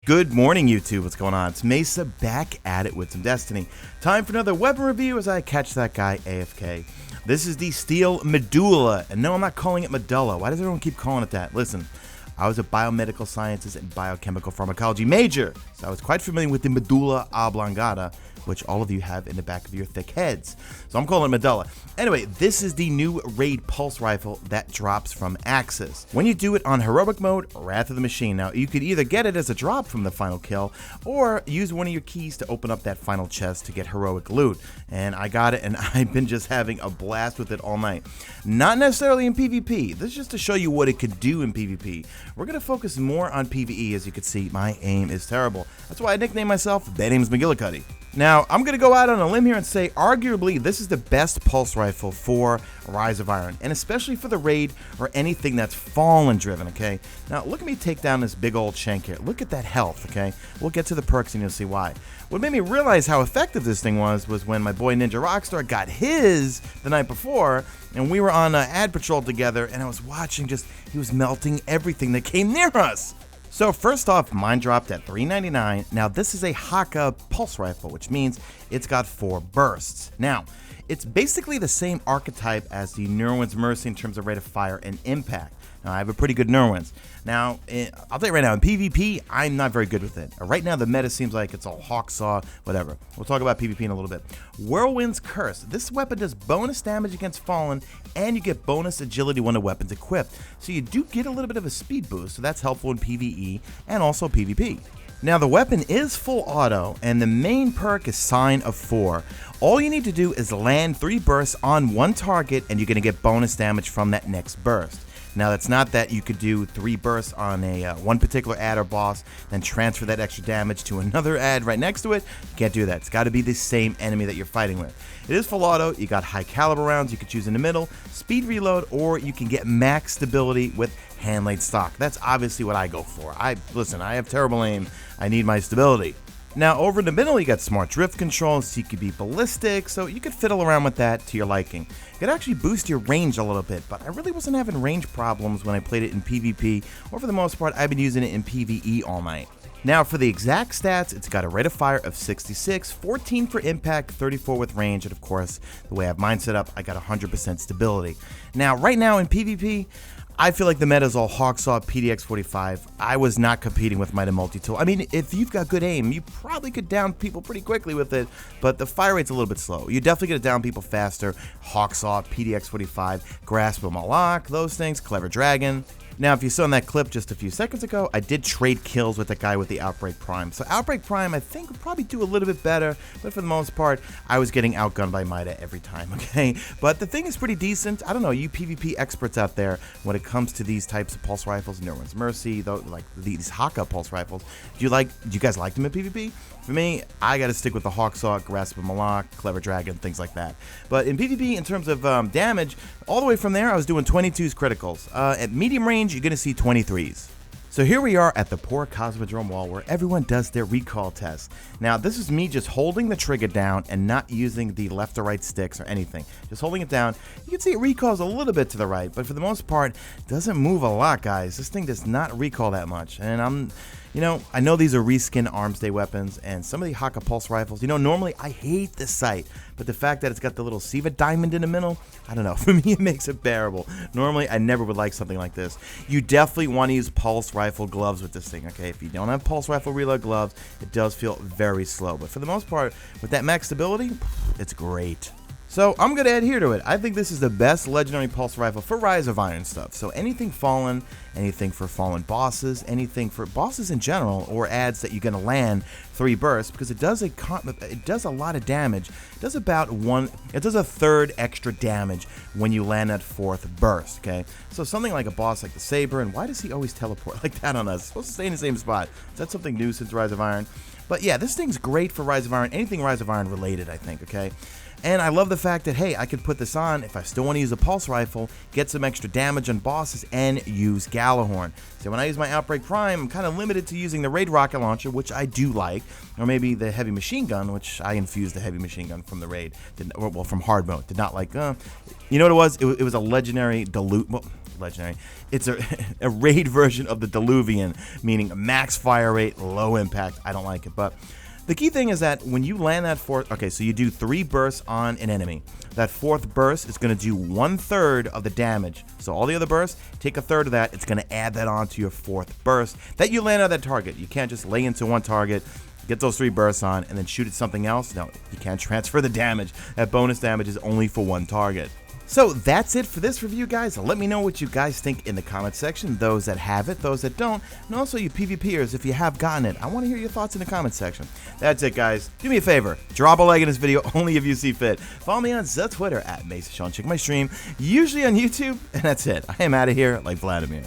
Good morning, YouTube. What's going on? It's Mesa back at it with some Destiny. Time for another weapon review as I catch that guy AFK. This is the Steel Medulla, and no, I'm not calling it Medulla. Why does everyone keep calling it that? Listen, I was a biomedical sciences and biochemical pharmacology major, so I was quite familiar with the medulla oblongata, which all of you have in the back of your thick heads. So I'm calling it Medulla. Anyway, this is the new raid pulse rifle that drops from Aksis. When you do it on heroic mode, Wrath of the Machine. Now, you could either get it as a drop from the final kill, or use one of your keys to open up that final chest to get heroic loot. And I got it, and I've been just having a blast with it all night. Not necessarily in PvP. This is just to show you what it could do in PvP. We're going to focus more on PvE. As you can see, my aim is terrible. That's why I nicknamed myself Bad Aim's McGillicuddy. Now, I'm going to go out on a limb here and say, arguably, this is the best pulse rifle for Rise of Iron, and especially for the raid or anything that's fallen driven, okay? Now, look at me take down this big old shank here. Look at that health, okay? We'll get to the perks and you'll see why. What made me realize how effective this thing was when my boy Ninja Rockstar got his the night before, and we were on ad patrol together, and I was watching he was melting everything that came near us. So first off, mine dropped at $3.99. Now this is a Haka pulse rifle, which means it's got 4 bursts. Now, it's basically the same archetype as the Nerwin's Mercy in terms of rate of fire and impact. Now, I have a pretty good Nerwin's. Now, I'll tell you right now, in PvP, I'm not very good with it. Right now, the meta seems like it's all Hawksaw, whatever. We'll talk about PvP in a little bit. Whirlwind's Curse. This weapon does bonus damage against Fallen, and you get bonus agility when the weapon's equipped. So you do get a little bit of a speed boost, so that's helpful in PvE and also PvP. Now, the weapon is full auto, and the main perk is Sign of 4. All you need to do is land 3 bursts on one target, and you're going to get bonus damage from that next burst. Now, that's not that you could do 3 bursts on one particular ad or boss, then transfer that extra damage to another ad right next to it. You can't do that. It's got to be the same enemy that you're fighting with. It is full auto. You got high caliber rounds you can choose in the middle, speed reload, or you can get max stability with hand laid stock. That's obviously what I go for. Listen, I have terrible aim. I need my stability. Now, over in the middle, you got smart drift control, so you could be ballistic, so you could fiddle around with that to your liking. It could actually boost your range a little bit, but I really wasn't having range problems when I played it in PvP, or for the most part, I've been using it in PvE all night. Now, for the exact stats, it's got a rate of fire of 66, 14 for impact, 34 with range, and of course, the way I have mine set up, I got 100% stability. Now, right now in PvP, I feel like the meta is all Hawksaw, PDX-45. I was not competing with Might and Multi-Tool. I mean, if you've got good aim, you probably could down people pretty quickly with it, but the fire rate's a little bit slow. You definitely get to down people faster. Hawksaw, PDX-45, Grasp of Malak, those things, Clever Dragon. Now, if you saw in that clip just a few seconds ago, I did trade kills with the guy with the Outbreak Prime. So Outbreak Prime, I think, would probably do a little bit better, but for the most part, I was getting outgunned by Mida every time, okay? But the thing is pretty decent. I don't know, you PvP experts out there, when it comes to these types of pulse rifles, Nerwin's Mercy, though, like these Haka pulse rifles, do you guys like them in PvP? For me, I gotta stick with the Hawksaw, Grasp of Malak, Clever Dragon, things like that. But in PvP, in terms of damage, all the way from there, I was doing 22s criticals. At medium range, you're gonna see 23s. So here we are at the poor Cosmodrome wall where everyone does their recoil test. Now, this is me just holding the trigger down and not using the left or right sticks or anything. Just holding it down. You can see it recoils a little bit to the right, but for the most part, it doesn't move a lot, guys. This thing does not recoil that much. And I know these are reskin Arms Day weapons, and some of the Haka pulse rifles, normally I hate this sight, but the fact that it's got the little Siva diamond in the middle, I don't know, for me it makes it bearable. Normally I never would like something like this. You definitely want to use pulse rifle gloves with this thing, okay? If you don't have pulse rifle reload gloves, it does feel very slow, but for the most part, with that max stability, it's great. So I'm going to adhere to it. I think this is the best legendary pulse rifle for Rise of Iron stuff. So anything Fallen, anything for Fallen bosses, anything for bosses in general, or ads that you're going to land 3 bursts, because it does a lot of damage. It does a third extra damage when you land that 4th burst, okay? So something like a boss like the Saber, and why does he always teleport like that on us? It's supposed to stay in the same spot. Is that something new since Rise of Iron? But yeah, this thing's great for Rise of Iron, anything Rise of Iron related, I think, okay? And I love the fact that, hey, I could put this on if I still want to use a pulse rifle, get some extra damage on bosses, and use Galahorn. So when I use my Outbreak Prime, I'm kind of limited to using the Raid Rocket Launcher, which I do like, or maybe the Heavy Machine Gun, which I infused the Heavy Machine Gun from the Raid, from hard mode. Did not like, you know what it was? It was a legendary dilute. Well, legendary. It's a raid version of the Diluvian, meaning max fire rate, low impact. I don't like it, but the key thing is that when you land that fourth, okay, so you do 3 bursts on an enemy. That 4th burst is going to do 1/3 of the damage. So all the other bursts, take 1/3 of that. It's going to add that on to your 4th burst that you land on that target. You can't just lay into one target, get those 3 bursts on, and then shoot at something else. No, you can't transfer the damage. That bonus damage is only for one target. So that's it for this review, guys. Let me know what you guys think in the comment section, those that have it, those that don't, and also you PvPers, if you have gotten it. I want to hear your thoughts in the comment section. That's it, guys. Do me a favor, drop a like in this video, only if you see fit. Follow me on the Twitter at Mesa. Check my stream, usually on YouTube, and that's it. I am out of here like Vladimir.